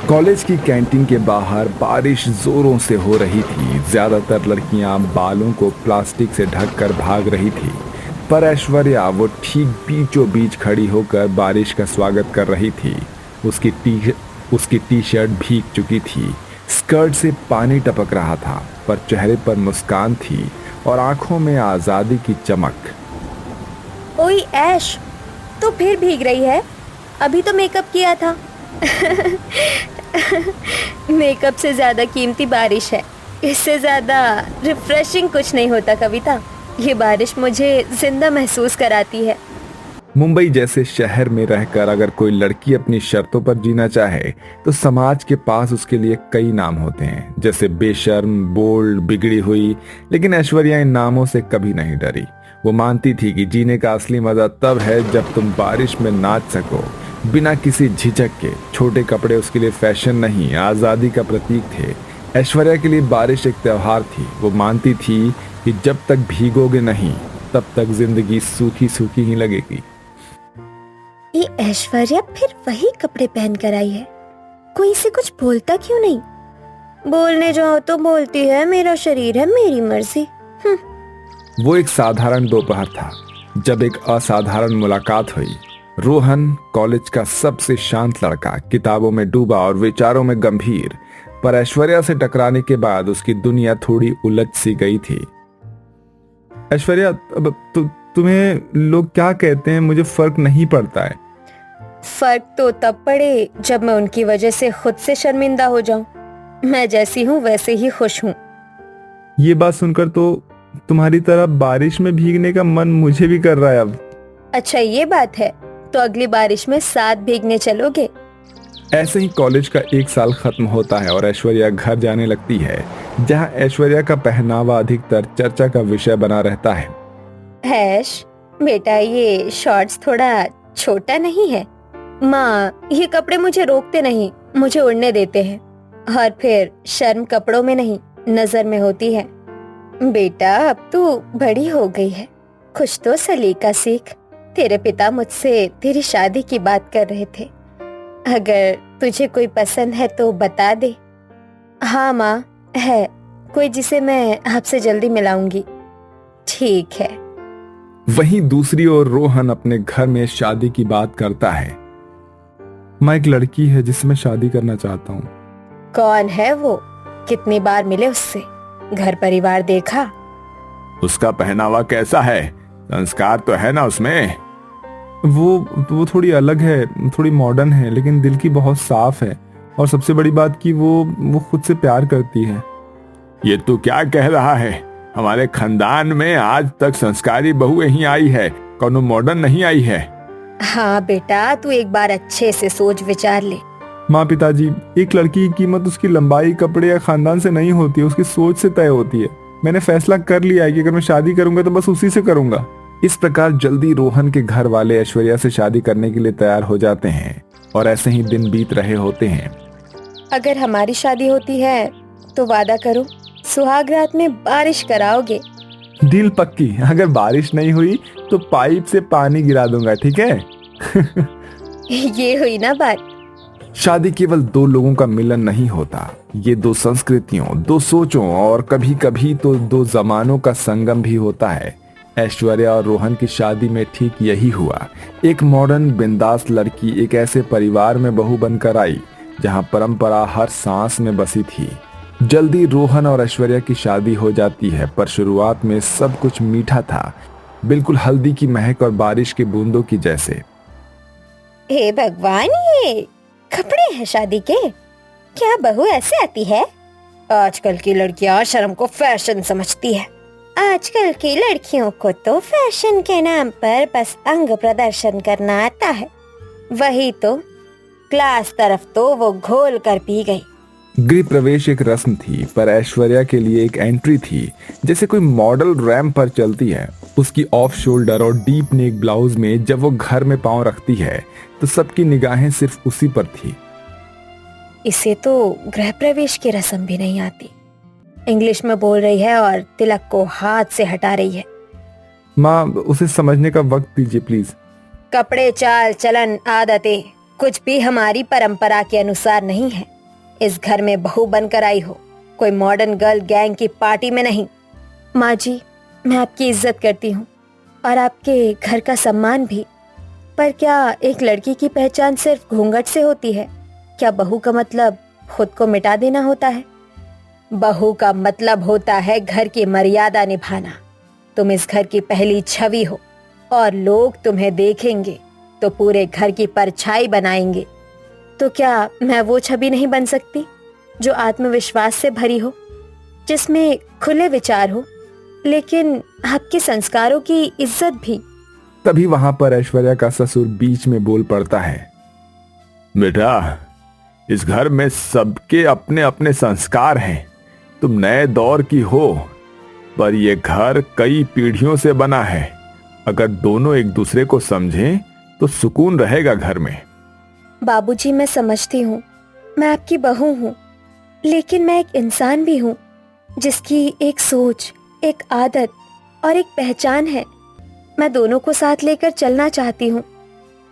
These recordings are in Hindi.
कॉलेज की कैंटीन के बाहर बारिश जोरों से हो रही थी। ज्यादातर लड़कियां बालों को प्लास्टिक से ढककर भाग रही थी, पर ऐश्वर्या वो ठीक बीचों बीच खड़ी होकर बारिश का स्वागत कर रही थी। उसकी टी शर्ट भीग चुकी थी, स्कर्ट से पानी टपक रहा था, पर चेहरे पर मुस्कान थी और आंखों में आजादी की चमक। ओए ऐश, तू फिर भीग रही है? अभी तो मेकअप किया था। मेकअप से ज्यादा कीमती बारिश है। इससे ज्यादा रिफ्रेशिंग कुछ नहीं होता कविता। ये बारिश मुझे जिंदा महसूस कराती है। मुंबई जैसे शहर में रहकर अगर कोई लड़की अपनी शर्तों पर जीना चाहे तो समाज के पास उसके लिए कई नाम होते हैं, जैसे बेशर्म, बोल्ड, बिगड़ी हुई। लेकिन ऐश्वर्या इन नामों से कभी नहीं डरी। वो मानती थी कि जीने का असली मजा तब है जब तुम बारिश में नाच सको बिना किसी झिझक के। छोटे कपड़े उसके लिए फैशन नहीं, आजादी का प्रतीक थे। ऐश्वर्या के लिए बारिश एक त्योहार थी। वो मानती थी कि जब तक भीगोगे नहीं तब तक जिंदगी सूखी सूखी ही लगेगी। ये ऐश्वर्या फिर वही कपड़े पहन कर आई है। कोई इसे कुछ बोलता क्यों नहीं? बोलने जाओ तो बोलती है मेरा शरीर है मेरी मर्जी। वो एक साधारण दोपहर था जब एक असाधारण मुलाकात हुई। रोहन, कॉलेज का सबसे शांत लड़का, किताबों में डूबा और विचारों में गंभीर, पर ऐश्वर्या से टकराने के बाद उसकी दुनिया थोड़ी उलझ सी गई थी। ऐश्वर्या, अब तुम्हें लोग क्या कहते हैं मुझे फर्क नहीं पड़ता है। फर्क तो तब पड़े जब मैं उनकी वजह से खुद से शर्मिंदा हो जाऊं। मैं जैसी हूँ वैसे ही खुश हूँ। ये बात सुनकर तो तुम्हारी तरह बारिश में भीगने का मन मुझे भी कर रहा है अब। अच्छा ये बात है, तो अगली बारिश में साथ भीगने चलोगे? ऐसे ही कॉलेज का एक साल खत्म होता है और ऐश्वर्या घर जाने लगती है, जहां ऐश्वर्या का पहनावा अधिकतर चर्चा का विषय बना रहता है। ऐश बेटा, ये शॉर्ट्स थोड़ा छोटा नहीं है? माँ, ये कपड़े मुझे रोकते नहीं, मुझे उड़ने देते हैं। और फिर शर्म कपड़ों में नहीं नजर में होती है। बेटा अब तू बड़ी हो गई है, कुछ तो सलीका सीख। तेरे पिता मुझसे तेरी शादी की बात कर रहे थे। अगर तुझे कोई पसंद है तो बता दे। हाँ माँ, है कोई जिसे मैं आपसे जल्दी मिलाऊंगी। ठीक है। वहीं दूसरी ओर रोहन अपने घर में शादी की बात करता है। मैं एक लड़की है जिससे मैं शादी करना चाहता हूँ। कौन है वो? कितनी बार मिले उससे? घर परिवार देखा? उसका पहनावा कैसा है? संस्कार तो है ना उसमें? वो थोड़ी अलग है, थोड़ी मॉडर्न है, लेकिन दिल की बहुत साफ है। और सबसे बड़ी बात कि वो खुद से प्यार करती है। ये तू क्या कह रहा है? हमारे खानदान में आज तक संस्कारी बहुएं ही आई है, कौनो मॉडर्न नहीं आई है। हाँ बेटा, तू एक बार अच्छे से सोच विचार ले। माँ, पिताजी, एक लड़की की कीमत उसकी लंबाई, कपड़े या खानदान से नहीं होती है, उसकी सोच से तय होती है। मैंने फैसला कर लिया है कि अगर मैं शादी करूंगा तो बस उसी से करूंगा। इस प्रकार जल्दी रोहन के घर वाले ऐश्वर्या से शादी करने के लिए तैयार हो जाते हैं और ऐसे ही दिन बीत रहे होते हैं। अगर हमारी शादी होती है तो वादा करो सुहाग रात में बारिश कराओगे। डील पक्की। अगर बारिश नहीं हुई तो पाइप से पानी गिरा दूंगा, ठीक है? ये हुई ना बात। शादी केवल दो लोगों का मिलन नहीं होता, ये दो संस्कृतियों, दो सोचों और कभी कभी तो दो जमानों का संगम भी होता है। ऐश्वर्या और रोहन की शादी में ठीक यही हुआ। एक मॉडर्न बिंदास लड़की एक ऐसे परिवार में बहू बनकर आई जहां परंपरा हर सांस में बसी थी। जल्दी रोहन और ऐश्वर्या की शादी हो जाती है, पर शुरुआत में सब कुछ मीठा था, बिल्कुल हल्दी की महक और बारिश की बूंदों की जैसे। हे भगवान, ये कपड़े हैं शादी के? क्या बहू ऐसे आती है? आजकल की लड़कियां शर्म को फैशन समझती है। आजकल की लड़कियों को तो फैशन के नाम पर बस अंग प्रदर्शन करना आता है। वही तो क्लास तरफ तो वो घोल कर पी गई। गृह प्रवेश एक रस्म थी, पर ऐश्वर्या के लिए एक एंट्री थी, जैसे कोई मॉडल रैंप पर चलती है। उसकी ऑफ शोल्डर और डीप नेक ब्लाउज में जब वो घर में पांव रखती है तो सबकी निगाहें सिर्फ उसी पर थी। इसे तो गृह प्रवेश की रस्म भी नहीं आती। इंग्लिश में बोल रही है और तिलक को हाथ से हटा रही है। माँ, उसे समझने का वक्त दीजिए प्लीज। कपड़े, चाल चलन, आदतें कुछ भी हमारी परंपरा के अनुसार नहीं है। इस घर में बहू बनकर आई हो, कोई मॉडर्न गर्ल गैंग की पार्टी में नहीं। माँ जी, मैं आपकी इज्जत करती हूँ और आपके घर का सम्मान भी, पर क्या एक लड़की की पहचान सिर्फ घूंघट से होती है? क्या बहू का मतलब खुद को मिटा देना होता है? बहू का मतलब होता है घर की मर्यादा निभाना। तुम इस घर की पहली छवि हो और लोग तुम्हें देखेंगे तो पूरे घर की परछाई बनाएंगे। तो क्या मैं वो छवि नहीं बन सकती जो आत्मविश्वास से भरी हो, जिसमें खुले विचार हो, लेकिन आपके संस्कारों की इज्जत भी? तभी वहां पर ऐश्वर्या का ससुर बीच में बोल पड़ता है, बेटा, इस घर में सबके अपने अपने संस्कार हैं। तुम नए दौर की हो, पर यह घर कई पीढ़ियों से बना है। अगर दोनों एक दूसरे को समझें तो सुकून रहेगा घर में। बाबूजी, मैं समझती हूँ, मैं आपकी बहू हूँ, लेकिन मैं एक इंसान भी हूँ जिसकी एक सोच, एक आदत और एक पहचान है। मैं दोनों को साथ लेकर चलना चाहती हूँ।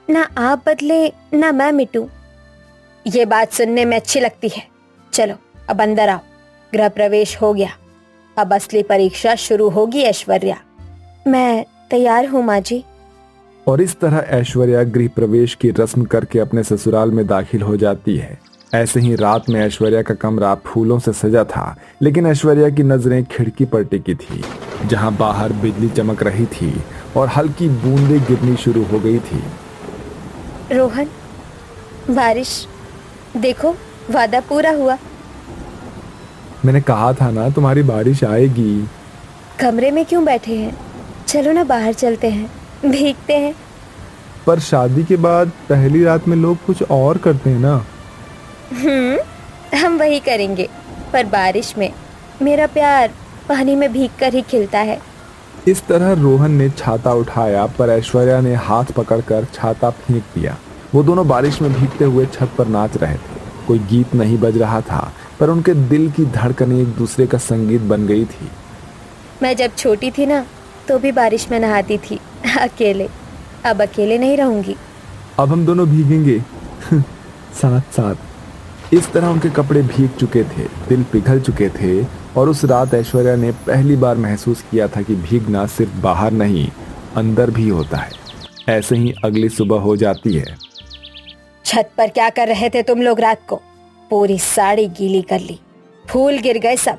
ना आप बदले, ना मैं मिटूं। ये बात सुनने में अच्छी लगती है। चलो अब अंदर आओ, गृह प्रवेश हो गया, अब असली परीक्षा शुरू होगी। ऐश्वर्या, मैं तैयार हूँ माँ जी। और इस तरह ऐश्वर्या गृह प्रवेश की रस्म करके अपने ससुराल में दाखिल हो जाती है। ऐसे ही रात में ऐश्वर्या का कमरा फूलों से सजा था, लेकिन ऐश्वर्या की नजरें खिड़की पर टिकी थी, जहां बाहर बिजली चमक रही थी और हल्की बूंदें गिरनी शुरू हो गई थी। रोहन, बारिश, देखो, वादा पूरा हुआ। मैंने कहा था ना तुम्हारी बारिश आएगी। कमरे में क्यों बैठे हैं? चलो ना बाहर चलते हैं, भीगते हैं। पर शादी के बाद पहली रात में लोग कुछ और करते हैं ना। हम वही करेंगे, पर बारिश में। मेरा प्यार पानी में भीगकर ही खिलता है। इस तरह रोहन ने छाता उठाया, पर ऐश्वर्या ने हाथ पकड़कर छाता फेंक दिया। वो दोनों बारिश में भीगते हुए छत पर नाच रहे थे। कोई गीत नहीं बज रहा था, पर उनके दिल की धड़कनें एक दूसरे का संगीत बन गई थी। मैं जब छोटी थी ना, तो भी बारिश में नहाती थी, अकेले। अब अकेले नहीं रहूंगी। अब हम दोनों भीगेंगे साथ साथ। इस तरह उनके कपड़े भीग चुके थे, दिल पिघल चुके थे, और उस रात ऐश्वर्या ने पहली बार महसूस किया था कि भीगना सिर्फ बाहर नहीं, अंदर भी होता है। ऐसे ही अगली सुबह हो जाती है। छत पर क्या कर रहे थे तुम लोग रात को? पूरी साड़ी गीली कर ली, फूल गिर गए सब।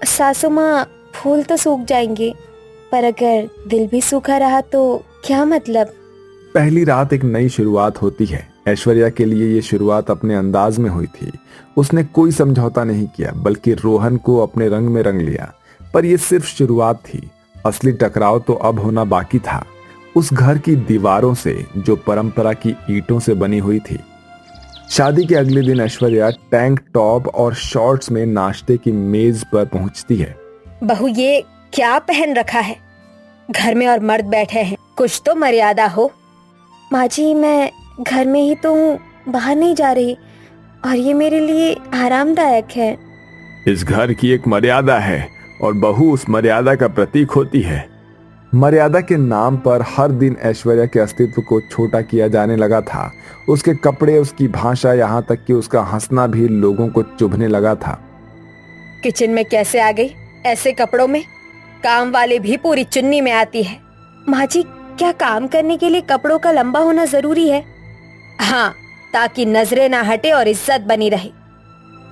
सासू माँ, फूल तो सूख जाएंगे, पर अगर दिल भी सूखा रहा तो क्या मतलब? पहली रात एक नई शुरुआत होती है। ऐश्वर्या के लिए ये शुरुआत अपने अंदाज में हुई थी। उसने कोई समझौता नहीं किया, बल्कि रोहन को अपने रंग में रंग लिया। पर यह सिर्फ शुरुआत थी, असली टकराव तो अब होना बाकी था, उस घर की दीवारों से जो परंपरा की ईंटों से बनी हुई थी। शादी के अगले दिन ऐश्वर्या टैंक टॉप और शॉर्ट्स में नाश्ते की मेज पर पहुंचती है। बहू, ये क्या पहन रखा है? घर में और मर्द बैठे हैं, कुछ तो मर्यादा हो। माँ जी, मैं घर में ही तो हूँ, बाहर नहीं जा रही, और ये मेरे लिए आरामदायक है। इस घर की एक मर्यादा है और बहू उस मर्यादा का प्रतीक होती है। मर्यादा के नाम पर हर दिन ऐश्वर्या के अस्तित्व को छोटा किया जाने लगा था। उसके कपड़े, उसकी भाषा, यहाँ तक कि उसका हंसना भी लोगों को चुभने लगा था। किचन में कैसे आ गई ऐसे कपड़ों में? काम वाले भी पूरी चुन्नी में आती है। माँ जी, क्या काम करने के लिए कपड़ों का लंबा होना जरूरी है? हाँ, ताकि नजरें ना हटे और इज्जत बनी रहे।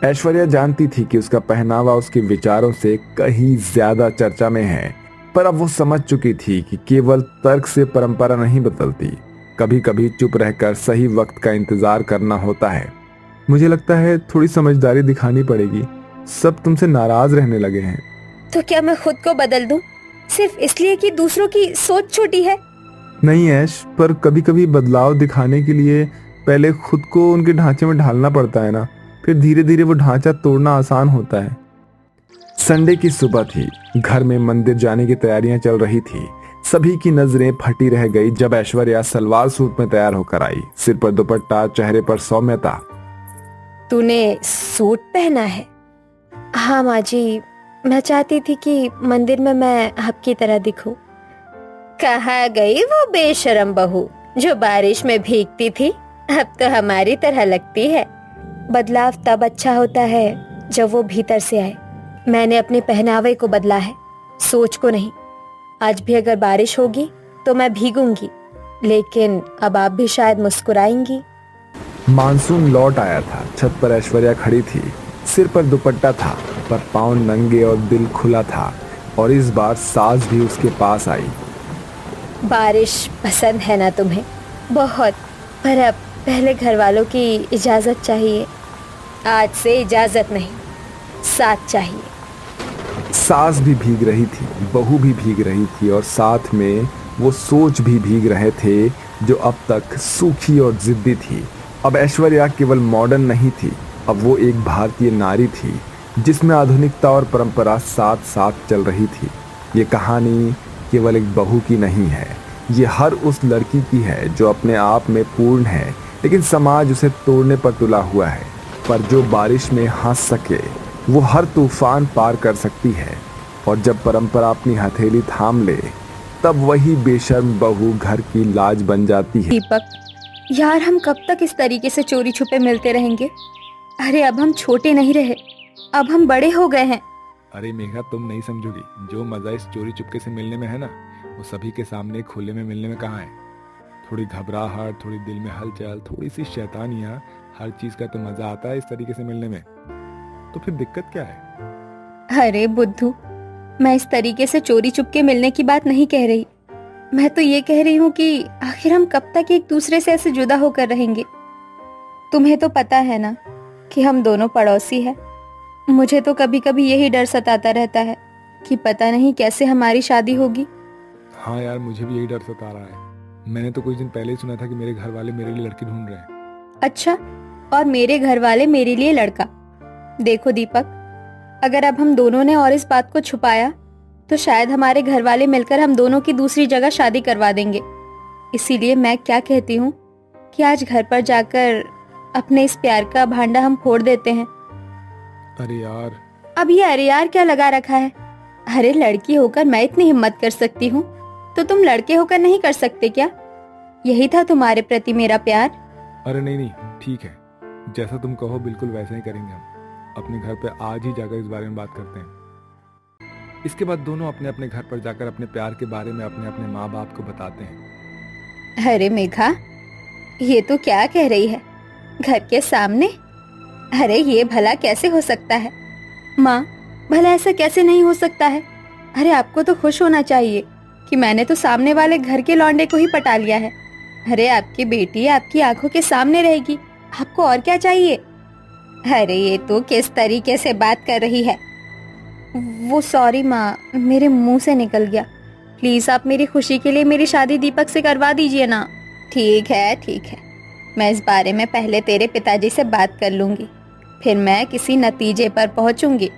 ऐश्वर्या जानती थी कि उसका पहनावा उसके विचारों से कहीं ज्यादा चर्चा में है, पर अब वो समझ चुकी थी कि केवल तर्क से परंपरा नहीं बदलती। कभी कभी चुप रहकर सही वक्त का इंतजार करना होता है। मुझे लगता है थोड़ी समझदारी दिखानी पड़ेगी, सब तुमसे नाराज रहने लगे हैं। तो क्या मैं खुद को बदल दूं, सिर्फ इसलिए कि दूसरों की सोच छोटी है? नहीं ऐश, पर कभी कभी बदलाव दिखाने के लिए पहले खुद को उनके ढांचे में ढालना पड़ता है ना, फिर धीरे धीरे वो ढांचा तोड़ना आसान होता है। संडे की सुबह थी। घर में मंदिर जाने की तैयारियां चल रही थी। सभी की नजरें फटी रह गई जब ऐश्वर्या सलवार सूट में तैयार होकर आई, सिर पर दुपट्टा, चेहरे पर सौम्यता। तूने सूट पहना है? हाँ माँ जी, मैं चाहती थी कि मंदिर में मैं आपकी तरह दिखूं। कहाँ गई वो बेशरम बहू जो बारिश में भीगती थी? अब तो हमारी तरह लगती है। बदलाव तब अच्छा होता है जब वो भीतर से आए। मैंने अपने पहनावे को बदला है, सोच को नहीं। आज भी अगर बारिश होगी तो मैं भीगूंगी, लेकिन अब आप भी शायद मुस्कुराएंगी। मानसून लौट आया था। छत पर ऐश्वर्या खड़ी थी। सिर पर दुपट्टा था, पर पांव नंगे और दिल खुला था। और इस बार सास भी उसके पास आई। बारिश पसंद है ना तुम्हें? बहुत। पर अब पहले घर वालों की इजाजत चाहिए। आज से इजाजत नहीं, साथ चाहिए। सास भी भीग रही थी, बहू भी भीग रही थी, और साथ में वो सोच भी भीग रहे थे जो अब तक सूखी और जिद्दी थी। अब ऐश्वर्या केवल मॉडर्न नहीं थी, अब वो एक भारतीय नारी थी जिसमें आधुनिकता और परंपरा साथ साथ चल रही थी। ये कहानी केवल एक बहू की नहीं है, ये हर उस लड़की की है जो अपने आप में पूर्ण है, लेकिन समाज उसे तोड़ने पर तुला हुआ है। पर जो बारिश में हंस सके वो हर तूफान पार कर सकती है। और जब परंपरा अपनी हथेली थाम ले, तब वही बेशर्म बहू घर की लाज बन जाती है। दीपक, यार हम कब तक इस तरीके से चोरी छुपे मिलते रहेंगे? अरे अब हम छोटे नहीं रहे, अब हम बड़े हो गए हैं। अरे मेघा, तुम नहीं समझोगी। जो मजा इस चोरी चुपके से मिलने में है ना, वो सभी के सामने खुले में मिलने में कहाँ है। थोड़ी घबराहट, थोड़ी दिल में हलचल, थोड़ी सी शैतानियाँ, हर चीज का तो मजा आता है इस तरीके से मिलने में। तो फिर दिक्कत क्या है? अरे बुद्धू, मैं इस तरीके से चोरी चुपके मिलने की बात नहीं कह रही। मैं तो ये कह रही हूँ कि आखिर हम कब तक एक दूसरे से ऐसे जुदा होकर रहेंगे? तुम्हें तो पता है ना कि हम दोनों पड़ोसी हैं। मुझे तो कभी कभी यही डर सताता रहता है कि पता नहीं कैसे हमारी शादी होगी। हाँ यार, मुझे भी यही डर सता रहा है। मैंने तो कुछ दिन पहले ही सुना था कि मेरे घर वाले मेरे लिए लड़की ढूंढ रहे हैं। अच्छा, और मेरे घर वाले मेरे लिए लड़का। देखो दीपक, अगर अब हम दोनों ने और इस बात को छुपाया तो शायद हमारे घर वाले मिलकर हम दोनों की दूसरी जगह शादी करवा देंगे। इसीलिए मैं क्या कहती हूँ कि आज घर पर जाकर अपने इस प्यार का भांडा हम फोड़ देते हैं। अरे यार। अब ये अरे यार क्या लगा रखा है? अरे लड़की होकर मैं इतनी हिम्मत कर सकती हूँ, तो तुम लड़के होकर नहीं कर सकते क्या? यही था तुम्हारे प्रति मेरा प्यार। अरे नहीं नहीं, ठीक है, जैसा तुम कहो बिल्कुल वैसा ही करेंगे। हम अपने घर पे आज ही जाकर इस बारे में बात करते हैं। इसके बाद दोनों अपने अपने घर पर जाकर अपने प्यार के बारे में अपने अपने माँ बाप को बताते हैं। अरे मेघा, ये तो क्या कह रही है? घर के सामने? अरे ये भला कैसे हो सकता है? माँ, भला ऐसा कैसे नहीं हो सकता है? अरे आपको तो खुश होना चाहिए कि मैंने तो सामने वाले घर के लौंडे को ही पटा लिया है। अरे आपकी बेटी आपकी आंखों के सामने रहेगी, आपको और क्या चाहिए? अरे ये तो किस तरीके से बात कर रही है? वो सॉरी माँ, मेरे मुंह से निकल गया। प्लीज आप मेरी खुशी के लिए मेरी शादी दीपक से करवा दीजिए ना। ठीक है ठीक है, मैं इस बारे में पहले तेरे पिताजी से बात कर लूंगी, फिर मैं किसी नतीजे पर पहुंचूंगी।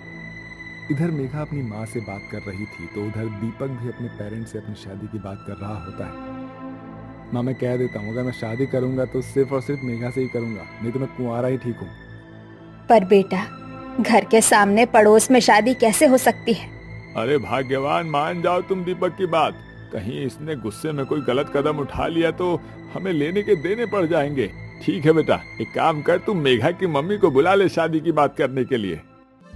इधर मेघा अपनी माँ से बात कर रही थी तो उधर दीपक भी अपने पेरेंट्स से अपनी शादी की बात कर रहा होता है। माँ, मैं कह देता हूँ, अगर मैं शादी करूंगा तो सिर्फ और सिर्फ मेघा से ही करूंगा, नहीं तो मैं कुंवारा ही ठीक हूँ। पर बेटा, घर के सामने पड़ोस में शादी कैसे हो सकती है? अरे भाग्यवान, मान जाओ तुम दीपक की बात। कहीं इसने गुस्से में कोई गलत कदम उठा लिया तो हमें लेने के देने पड़ जाएंगे। ठीक है बेटा, एक काम कर, तुम मेघा की मम्मी को बुला ले शादी की बात करने के लिए।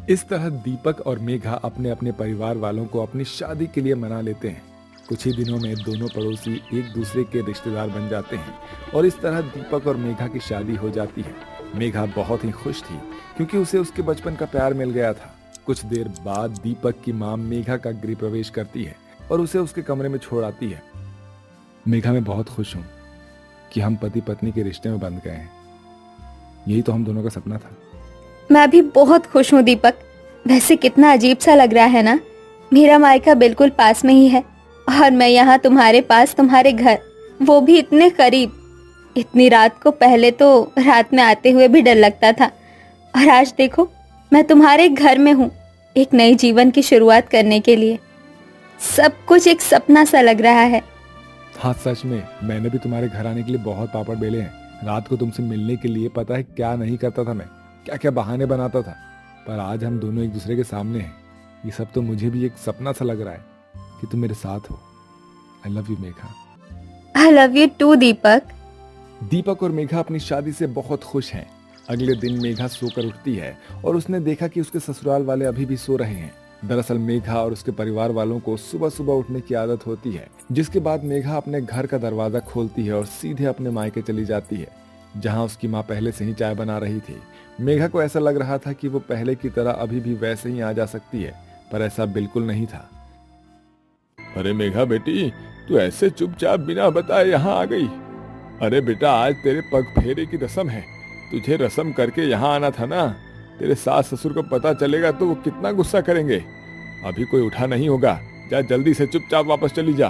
इस तरह दीपक और मेघा अपने अपने परिवार वालों को अपनी शादी के लिए मना लेते हैं। कुछ ही दिनों में दोनों पड़ोसी एक दूसरे के रिश्तेदार बन जाते हैं और इस तरह दीपक और मेघा की शादी हो जाती है। मेघा बहुत ही खुश थी क्योंकि उसे उसके बचपन का प्यार मिल गया था। कुछ देर बाद दीपक की मां मेघा का गृह प्रवेश करती है और उसे उसके कमरे में छोड़ आती है। मेघा, मैं बहुत खुश हूँ कि हम पति पत्नी के रिश्ते में बंध गए हैं। यही तो हम दोनों का सपना था। मैं भी बहुत खुश हूँ दीपक। वैसे कितना अजीब सा लग रहा है ना, मेरा मायका बिल्कुल पास में ही है और मैं यहाँ तुम्हारे पास, तुम्हारे घर, वो भी इतने करीब। इतनी रात को पहले तो रात में आते हुए भी डर लगता था, और आज देखो मैं तुम्हारे घर में हूँ, एक नई जीवन की शुरुआत करने के लिए। सब कुछ एक सपना सा लग रहा है। हाँ सच में, मैंने भी तुम्हारे घर आने के लिए बहुत पापड़ बेले हैं। रात को तुमसे मिलने के लिए पता है क्या नहीं करता था मैं, क्या क्या बहाने बनाता था। पर आज हम दोनों एक दूसरे के सामने हैं। ये सब तो मुझे भी एक सपना सा लग रहा है कि तुम मेरे साथ हो। I love you Megha. I love you too Deepak. Deepak और मेघा अपनी शादी से बहुत खुश हैं। अगले दिन मेघा सोकर उठती है और उसने देखा कि उसके ससुराल वाले अभी भी सो रहे हैं। दरअसल मेघा और उसके परिवार वालों को सुबह सुबह उठने की आदत होती है, जिसके बाद मेघा अपने घर का दरवाजा खोलती है और सीधे अपने मायके चली जाती है, जहां उसकी माँ पहले से ही चाय बना रही थी। मेघा को ऐसा लग रहा था कि वो पहले की तरह अभी भी वैसे ही आ जा सकती है, पर ऐसा बिल्कुल नहीं था। अरे मेघा बेटी, तू ऐसे चुपचाप बिना बताए यहाँ आ गई? अरे बेटा, आज तेरे पग फेरे की रस्म है, तुझे रस्म करके यहाँ आना था ना। तेरे सास ससुर को पता चलेगा तो वो कितना गुस्सा करेंगे। अभी कोई उठा नहीं होगा, जा जल्दी से चुपचाप वापस चली जा।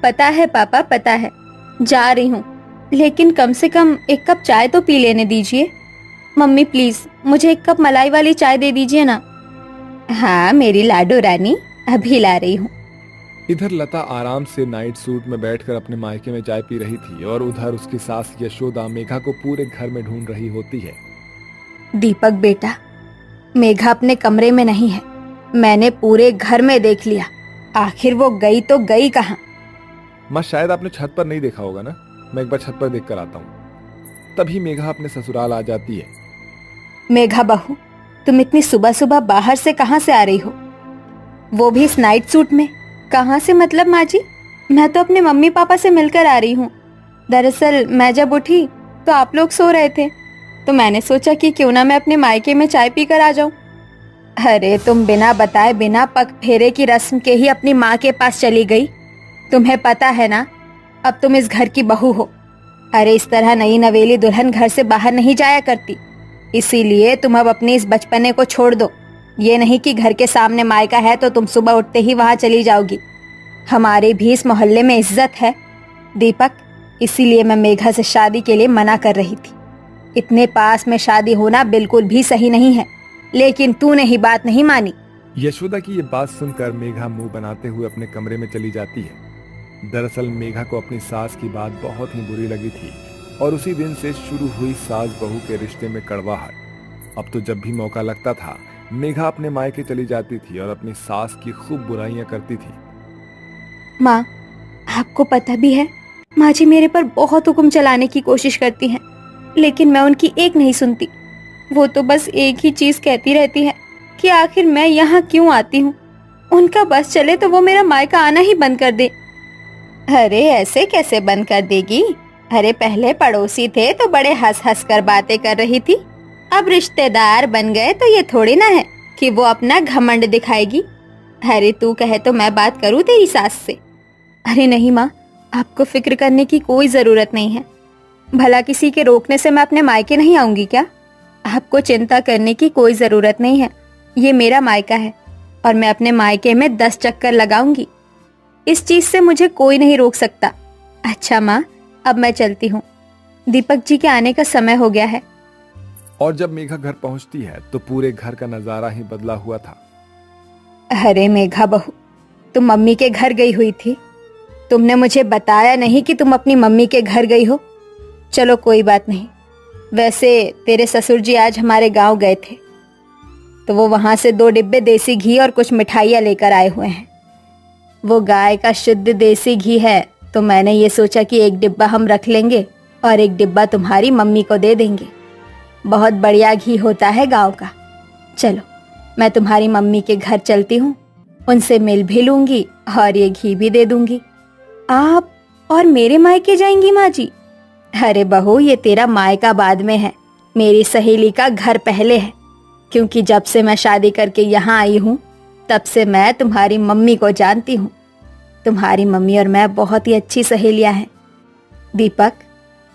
पता है पापा, पता है, जा रही हूँ, लेकिन कम से कम एक कप चाय तो पी लेने दीजिए। मम्मी प्लीज मुझे एक कप मलाई वाली चाय दे दीजिए ना। हाँ मेरी लाडो रानी, अभी ला रही हूँ। इधर लता आराम से नाइट सूट में बैठकर अपने मायके में चाय पी रही थी और उधर उसकी सास यशोदा मेघा को पूरे घर में ढूंढ रही होती है। दीपक बेटा, मेघा अपने कमरे में नहीं है, मैंने पूरे घर में देख लिया, आखिर वो गई तो गई कहाँ? माँ शायद आपने छत पर नहीं देखा होगा ना, मैं एक बार छत पर देख कर आता हूँ। तभी मेघा अपने ससुराल आ जाती है। मेघा बहू, तुम इतनी सुबह सुबह बाहर से कहाँ से आ रही हो, वो भी इस नाइट सूट में? कहाँ से मतलब माँ जी? मैं तो अपने मम्मी पापा से मिलकर आ रही हूँ। दरअसल मैं जब उठी तो आप लोग सो रहे थे, तो मैंने सोचा कि क्यों ना मैं अपने मायके में चाय पी कर आ जाऊं। अरे तुम बिना बताए बिना पग फेरे की रस्म के ही अपनी माँ के पास चली गई। तुम्हें पता है ना, अब तुम इस घर की बहू हो। अरे इस तरह नई नवेली दुल्हन घर से बाहर नहीं जाया करती, इसीलिए तुम अब अपने इस बचपने को छोड़ दो। ये नहीं कि घर के सामने मायका है तो तुम सुबह उठते ही वहां चली जाओगी। हमारे भी इस मोहल्ले में इज्जत है दीपक, इसीलिए मैं मेघा से शादी के लिए मना कर रही थी। इतने पास में शादी होना बिल्कुल भी सही नहीं है, लेकिन तूने ही बात नहीं मानी। यशोदा की ये बात सुनकर मेघा मुंह बनाते हुए अपने कमरे में चली जाती है। दरअसल मेघा को अपनी सास की बात बहुत ही बुरी लगी थी और उसी दिन से शुरू हुई सास बहू के रिश्ते में कड़वाहट। अब तो जब भी मौका लगता था मेघा अपने मायके चली जाती थी और अपनी सास की खूब बुराइयां करती थी। माँ, आपको पता भी है माँ जी मेरे पर बहुत हुक्म चलाने की कोशिश करती हैं, लेकिन मैं उनकी एक नहीं सुनती। वो तो बस एक ही चीज कहती रहती है कि आखिर मैं यहाँ क्यों आती हूँ। उनका बस चले तो वो मेरा मायका आना ही बंद कर दे। अरे ऐसे कैसे बंद कर देगी? अरे पहले पड़ोसी थे तो बड़े हंस हंस कर बातें कर रही थी, अब रिश्तेदार बन गए तो ये थोड़ी ना है कि वो अपना घमंड दिखाएगी। अरे तू कहे तो मैं बात करूँ तेरी सास से? अरे नहीं माँ, आपको फिक्र करने की कोई जरूरत नहीं है। भला किसी के रोकने से मैं अपने मायके नहीं आऊंगी क्या? आपको चिंता करने की कोई जरूरत नहीं है, ये मेरा मायका है और मैं अपने मायके में 10 चक्कर लगाऊंगी। इस चीज से मुझे कोई नहीं रोक सकता। अच्छा माँ, अब मैं चलती हूँ, दीपक जी के आने का समय हो गया है। और जब मेघा घर पहुंचती है तो पूरे घर का नजारा ही बदला हुआ था। अरे मेघा बहू, तुम मम्मी के घर गई हुई थी, तुमने मुझे बताया नहीं कि तुम अपनी मम्मी के घर गई हो। चलो कोई बात नहीं, वैसे तेरे ससुर जी आज हमारे गांव गए थे, तो वो वहां से 2 डिब्बे देसी घी और कुछ मिठाइयाँ लेकर आए हुए हैं। वो गाय का शुद्ध देसी घी है, तो मैंने ये सोचा कि 1 डिब्बा हम रख लेंगे और 1 डिब्बा तुम्हारी मम्मी को दे देंगे। बहुत बढ़िया घी होता है गांव का। चलो मैं तुम्हारी मम्मी के घर चलती हूँ, उनसे मिल भी लूंगी और ये घी भी दे दूंगी। आप और मेरे मायके जाएंगी माँ जी? अरे बहू, ये तेरा मायका बाद में है, मेरी सहेली का घर पहले है, क्योंकि जब से मैं शादी करके यहाँ आई हूँ तब से मैं तुम्हारी मम्मी को जानती हूँ। तुम्हारी मम्मी और मैं बहुत ही अच्छी सहेलियाँ हैं। दीपक,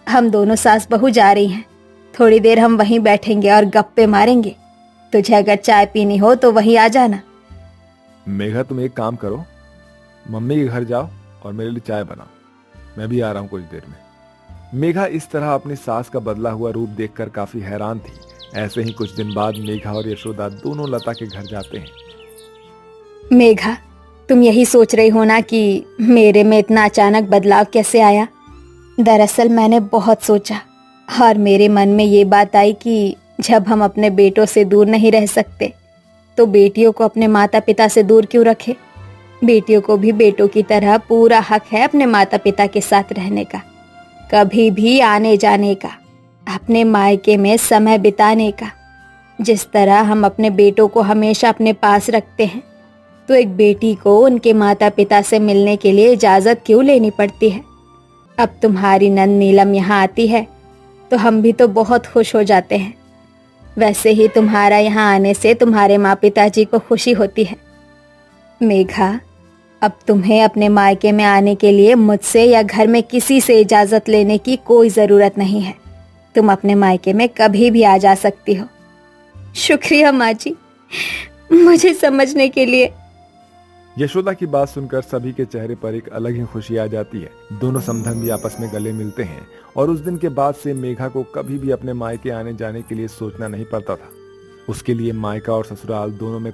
हम दोनों सास बहू जा रही हैं, थोड़ी देर हम वहीं बैठेंगे और गप्पे मारेंगे। तुझे अगर चाय पीनी हो तो वहीं आ जाना। मेघा तुम एक काम करो, मम्मी के घर जाओ और मेरे लिए चाय बनाओ, मैं भी आ रहा हूँ कुछ देर में। मेघा इस तरह अपनी सास का बदला हुआ रूप देखकर काफी हैरान थी। ऐसे ही कुछ दिन बाद मेघा और यशोदा दोनों लता के घर जाते हैं। मेघा, तुम यही सोच रही हो ना कि मेरे में इतना अचानक बदलाव कैसे आया? दरअसल मैंने बहुत सोचा और मेरे मन में ये बात आई कि जब हम अपने बेटों से दूर नहीं रह सकते तो बेटियों को अपने माता पिता से दूर क्यों रखें? बेटियों को भी बेटों की तरह पूरा हक है अपने माता पिता के साथ रहने का, कभी भी आने जाने का। अपने मायके में समय बिताने का। जिस तरह हम अपने बेटों को हमेशा अपने पास रखते हैं, तो एक बेटी को उनके माता पिता से मिलने के लिए इजाज़त क्यों लेनी पड़ती है। अब तुम्हारी नंद नीलम यहाँ आती है तो हम भी तो बहुत खुश हो जाते हैं। वैसे ही तुम्हारा यहाँ आने से तुम्हारे माँ पिताजी को खुशी होती है। मेघा, अब तुम्हें अपने मायके में आने के लिए मुझसे या घर में किसी से इजाज़त लेने की कोई ज़रूरत नहीं है। तुम अपने मायके में कभी भी आ जा सकती हो। शुक्रिया माँ जी, मुझे समझने के लिए। यशोदा की बात सुनकर सभी के चेहरे पर एक अलग ही खुशी आ जाती है। दोनों समधन भी आपस में गले मिलते हैं और उस दिन के बाद से मेघा को कभी भी अपने मायके आने जाने के लिए सोचना नहीं पड़ता था। उसके लिए मायका और ससुराल दोनों में